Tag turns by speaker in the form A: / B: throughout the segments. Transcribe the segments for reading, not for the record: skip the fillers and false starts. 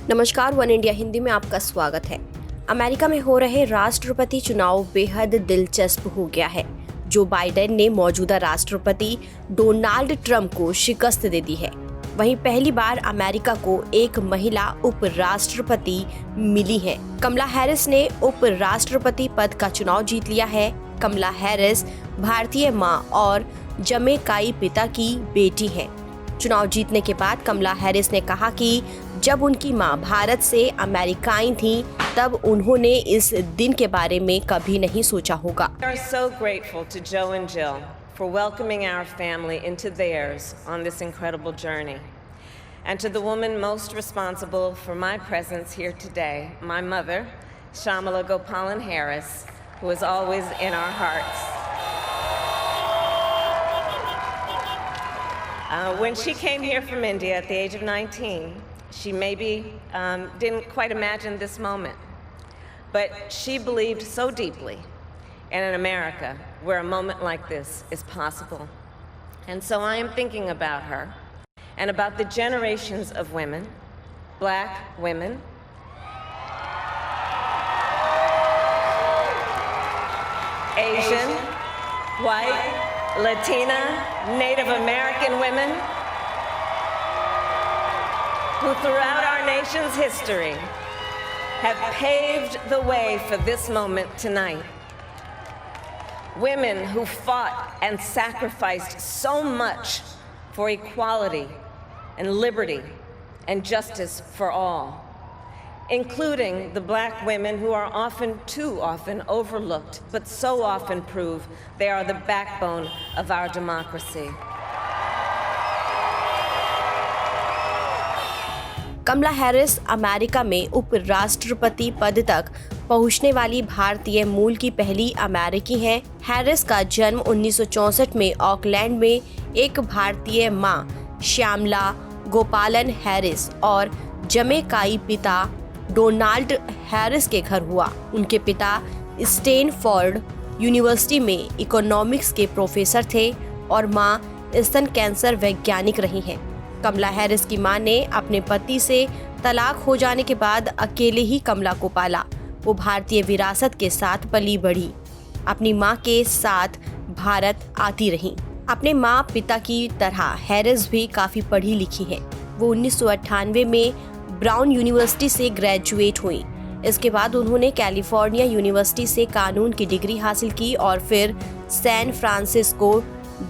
A: नमस्कार, one India Hindi में आपका स्वागत है। अमेरिका में हो रहे राष्ट्रपति चुनाव बेहद दिलचस्प हो गया है। जो बाइडेन ने मौजूदा राष्ट्रपति डोनाल्ड ट्रंप को शिकस्त दे दी है। वहीं पहली बार अमेरिका को एक महिला उपराष्ट्रपति मिली है। कमला हैरिस ने उपराष्ट्रपति पद का चुनाव जीत लिया है। कमला हैरिस भारतीय मां और जमैकाई पिता की बेटी है। चुनाव जीतने के बाद कमला हैरिस ने कहा कि जब उनकी मां भारत से अमेरिकाई थीं, तब उन्होंने इस दिन के बारे में कभी नहीं सोचा होगा।
B: We are so grateful to Joe and Jill for welcoming our family into theirs on this incredible journey. And to the woman most responsible for my presence here today, my mother, Shamala Gopalan Harris, who is always in our hearts. When she came here from India at the age of 19, she maybe didn't quite imagine this moment. But she believed so deeply in an America where a moment like this is possible. And so I am thinking about her and about the generations of women, Black women, Asian, white, Latina, Native American women who throughout our nation's history have paved the way for this moment tonight. Women who fought and sacrificed so much for equality and liberty and justice for all, including the Black women who are too often overlooked, but so often prove they are the backbone of our democracy.
A: Kamala Harris America में उपराष्ट्रपति पद तक पहुंचने वाली भारतीय मूल की पहली अमेरिकी हैं। हैरिस का जन्म 1964 में ऑकलैंड में एक भारतीय मां श्यामला गोपालन हैरिस और जमैकाई पिता डोनाल्ड हैरिस के घर हुआ। उनके पिता स्टैनफोर्ड यूनिवर्सिटी में इकोनॉमिक्स के प्रोफेसर थे और मां स्तन कैंसर वैज्ञानिक रही हैं। कमला हैरिस की मां ने अपने पति से तलाक हो जाने के बाद अकेले ही कमला को पाला। वो भारतीय विरासत के साथ पली बढ़ी। अपनी मां के साथ भारत आती रही। अपने मां पिता की तरह हैरिस भी काफी पढ़ी लिखी है। वो 1998 में ब्राउन यूनिवर्सिटी से ग्रेजुएट हुई। इसके बाद उन्होंने कैलिफोर्निया यूनिवर्सिटी से कानून की डिग्री हासिल की और फिर San Francisco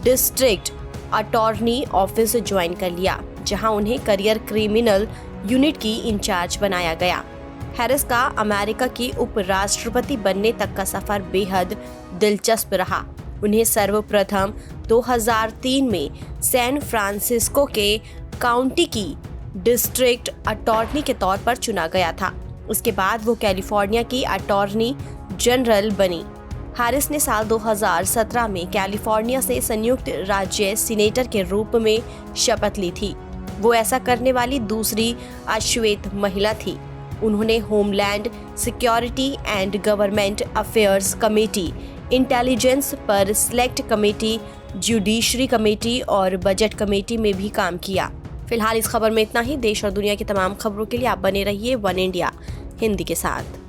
A: district attorney office join कर लिया, जहां उन्हें करियर क्रिमिनल यूनिट की इंचार्ज बनाया गया। हैरिस का अमेरिका की उपराष्ट्रपति बनने तक का सफर बेहद दिलचस्प रहा। उन्हें सर्वप्रथम 2003 में सैन फ्रांसिस्को के काउंटी की डिस्ट्रिक्ट अटॉर्नी के तौर पर चुना गया था। उसके बाद वो कैलिफोर्निया की अटॉर्नी जनरल बनी। हैरिस ने साल 2017 में कैलिफोर्निया से संयुक्त राज्य सीनेटर के रूप में शपथ ली थी। वो ऐसा करने वाली दूसरी अश्वेत महिला थी। उन्होंने homeland security and government affairs committee, intelligence पर सिलेक्ट कमेटी, जुडिशरी कमेटी और बजट कमेटी में भी काम किया। फिलहाल इस खबर में इतना ही। देश और दुनिया की तमाम खबरों के लिए आप बने रहिए वन इंडिया हिंदी के साथ।